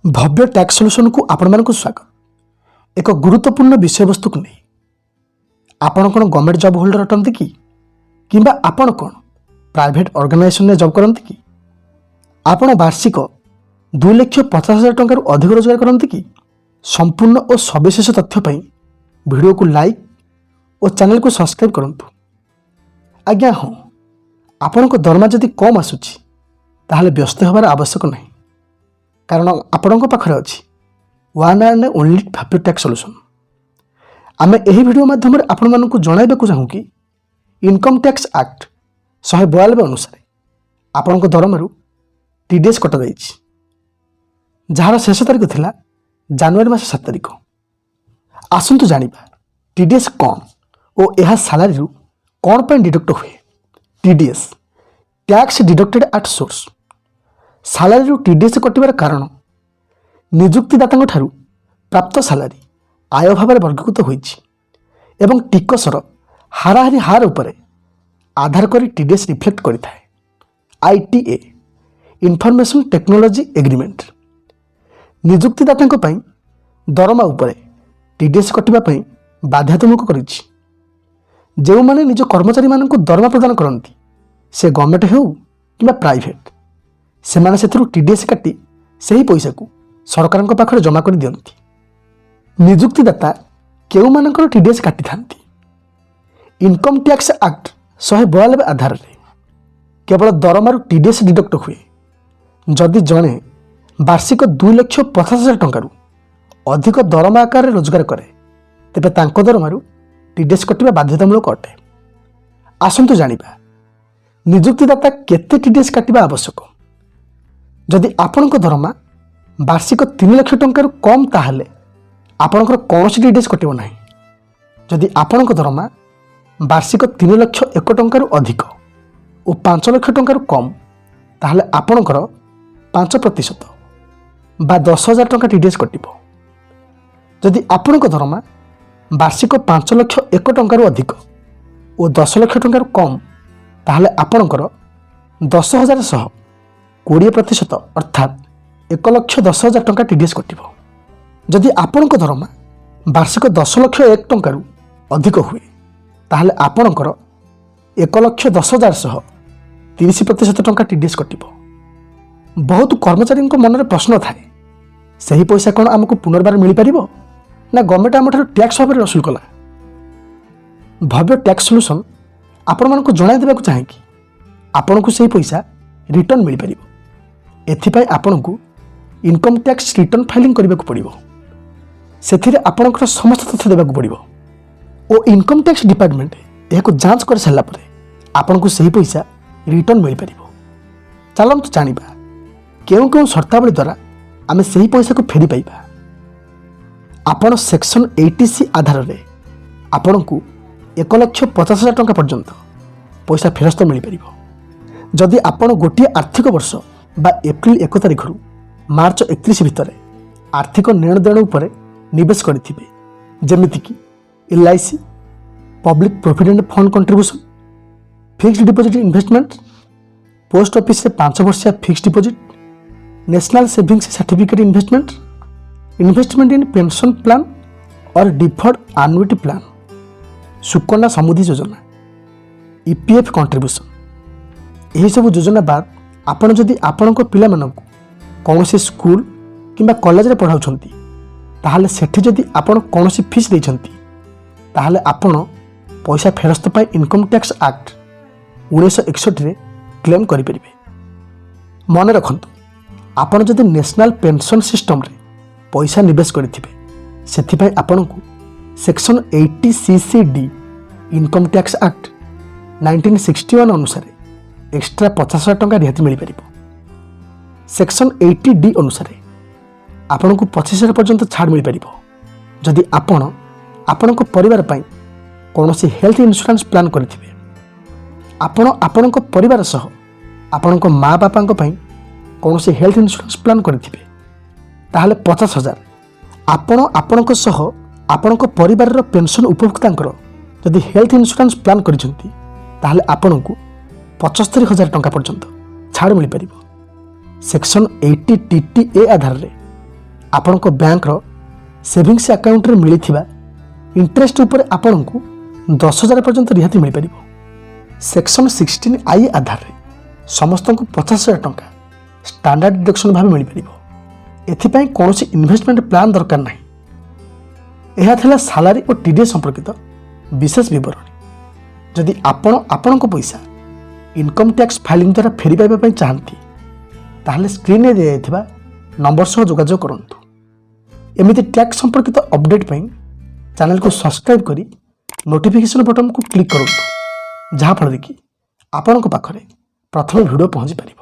भव्य tax solution को आपण मानक स्वागत। एक गुरुत्वपूर्ण विषय वस्तु को नहीं आपण कौन गवर्नमेंट जॉब होल्डर अटंती किंबा आपण कौन प्राइवेट ऑर्गेनाइजेशन में जॉब करती कि आपण वार्षिक 2,50,000 टंका अधिक रोजगार करती कि संपूर्ण और सविशेष तथ्य वीडियो को लाइक और चैनल को सब्सक्राइब करूँ। आज्ञा हाँ, आपण को दरमा जदि कम आसूची ताहले व्यस्त होबार आवश्यक नहीं, कारण आपण पाखे अच्छी one and only Bhavya tax solution. आम यही वीडियो माध्यम आपण मानक जनवाक चाहूँ कि इनकम टैक्स एक्ट 192 अनुसार आपण दरमारू टीडीएस कटा जाइए, जार शेष तारीख थिला जनवरी मास 7 तारीख। आसतु जानिबा टीडीएस कौन और यह सैलरी कौन पर डिडक्ट हुए। TDS tax deducted at source. Salary TDS कटिबार कारण निजुक्तिदाता ठारू प्राप्त सैलरी आय भाव वर्गीकृत होइछि एवं टिकसर हाराहारी हार उपरे आधार करी टीडीएस रिफ्लेक्ट करिथाए। आईटीए इनफॉरमेशन टेक्नोलॉजी एग्रीमेंट निजुक्तिदाता पई दरमा उपरे टीडीएस कटिबा पई बाध्यतामूलक करिछि। जो माने निज कर्मचारी मानक दरमा प्रदान करती से गवर्नमेंट हो कि प्राइवेट, से माने सेथुरु टीडीएस काटी सही पैसा को सरकार पाखरे जमा कर दियंती। निजुक्तिदाता केउ मानकर टीडीएस काटी थांती। इनकम टैक्स एक्ट 192 आधार रे केवल दरमारू टीडीएस डिडक्ट हुए जदि जड़े वार्षिक 2,50,000 टंका अधिक दरमा आकार रे रोजगार करे, तेबे तांको दरमारू टीडीएस कटिबा बाध्यतामूलक अटे। आसंतु जानिबा निजुक्तिदाता केते टीडीएस काटिबा आवश्यक। जदि आपणक दरमा वार्षिक 3 लाख टंका कम ताहले आपणकर कौन टीडीएस कटिबो नाही। जदि आपणक दरमा वार्षिक 3,01,000 टंका अधिक और 5 लाख टंका कम ताहले आपणकर 5% बा 10,000 टंका टीडीएस कटिबो। जदि आपणक दरमा वार्षिक 5,01,000 टंका अधिक और 10 लाख टंका कम ताहले आपणकर 10,000 सह 20% अर्थात 1,10,000 टंका टीडीएस कटिबो। जदि आपणक दरमा वार्षिक 10,01,000 टंका अधिक हुए ताहले आपणकर 1,10,000 सह 30% टंका टीडीएस कटिबो। बहुत कर्मचारी मन प्रश्न थाए, सही पैसा कौन आमको पुनर्बार मिल पारिबो ना गवर्नमेंट आम टैक्स भाव में वसूल कला। भव्य टैक्स सॉल्यूशन आपण मानक जणाई देबाक चाहे कि आपण को सही पैसा रिटर्न मिल पारिबो। एथिपाई आपण को इनकम टैक्स रिटर्न फाइलिंग करने को पड़ो। से आपणकर समस्त तथ्य देवाक पड़ो और इनकम टैक्स डिपार्टमेंट यह जांच कर सारा पर आपण को सही पैसा रिटर्न मिल पारिबो। चलतु जानिबा केउं केउं शर्तावली द्वारा आमे सही पैसा को फेरी पाइबा। आपण सेक्शन 80C आधार रे आपण को 1,50,000 टंका पर्यंत पैसा फेरस्त मिल पारिबो। जदि आपण गोटे आर्थिक वर्ष बा एप्रिल 1 तारिख रु मार्च 31 भितर आर्थिक लेनदेन उपर निवेश करिथिबे, जेमिति कि LIC, public provident fund contribution, fixed deposit investment, post office रे 5 वर्षिया fixed deposit, national savings certificate investment, investment in pension plan और deferred annuity plan, Sukanya Samriddhi Yojana, EPF contribution, यही सब योजना बाद आपण जदि आपणक पिला मानक कौन से स्कूल किंबा कॉलेज रे पढ़ाउछंती ताहले सेठी जदि आपण कौन सी फीस देछंती ताहले आपण पैसा फेरस्त पाई इनकम टैक्स एक्ट 1961 रे क्लेम करि परिबे। मन रखंतु, आपण जदि नेशनल पेंशन सिस्टम रे पैसा निवेश करिथिबे सेथि पाई आपण को section 80CCD income tax act 1961 अनुसार एक्स्ट्रा 50,000 टंका रिहाती मिल पारिबो। सेक्शन 80D अनुसार आपण को 25,000 पर्यंत छाड़ मिल पारिबो जदि आपण आपणक परिवार पई कोनोसी हेल्थ इंश्योरेंस प्लान करिथिबे। आपण आपणक परिवार सह आपणक माँ बापांक पई कोनोसी हेल्थ इंश्योरेंस प्लान करिथिबे ताहले 50,000 आपण आपणक सह आपणक परिवार रो पेंशन उपभोक्तांकर जदि हेल्थ इंश्योरेंस प्लान करिसंती ताहले आपण को 75,000 टंका पर्यंत छाड़ मिल पारिबो। सेक्शन 80TTA आधार रे ଆପଣଙ୍କ ବ୍ୟାଙ୍କର ସେଭିଂସ୍ ଆକାଉଣ୍ଟରେ ମିଳିଥିବା ଇଣ୍ଟରେଷ୍ଟ ଉପରେ ଆପଣଙ୍କୁ 10,000 ପର୍ଯ୍ୟନ୍ତ ରିହାତି ମିଳିପାରିବ। ସେକ୍ସନ୍ 16I ଆଧାରରେ ସମସ୍ତଙ୍କୁ 50,000 ଟଙ୍କା ଷ୍ଟାଣ୍ଡାର୍ଡ ଡିଡକ୍ସନ୍ ଭାବେ ମିଳିପାରିବ। ଏଥିପାଇଁ କୌଣସି ଇନଭେଷ୍ଟମେଣ୍ଟ ପ୍ଲାନ୍ ଦରକାର ନାହିଁ। ଏହା ଥିଲା ସାଲାରୀ ଓ TDS ସମ୍ପର୍କିତ ବିଶେଷ ବିବରଣୀ। ଯଦି ଆପଣ ଆପଣଙ୍କ ପଇସା ଇନକମ୍ ଟ୍ୟାକ୍ସ ଫାଇଲିଂ ଦ୍ୱାରା ଫେରି ପାଇବା ପାଇଁ ଚାହାନ୍ତି ତାହେଲେ ସ୍କ୍ରିନ୍ରେ ଦିଆଯାଇଥିବା ନମ୍ବର ସହ ଯୋଗାଯୋଗ କରନ୍ତୁ। ଏମିତି ଟ୍ୟାକ୍ସ ସମ୍ପର୍କିତ ଅପଡେଟ୍ ପାଇଁ ଚ୍ୟାନେଲକୁ ସବସ୍କ୍ରାଇବ୍ କରି ନୋଟିଫିକେସନ୍ ବଟନ୍କୁ କ୍ଲିକ୍ କରନ୍ତୁ, ଯାହାଫଳରେ କି ଆପଣଙ୍କ ପାଖରେ ପ୍ରଥମେ ଭିଡ଼ିଓ ପହଞ୍ଚିପାରିବ।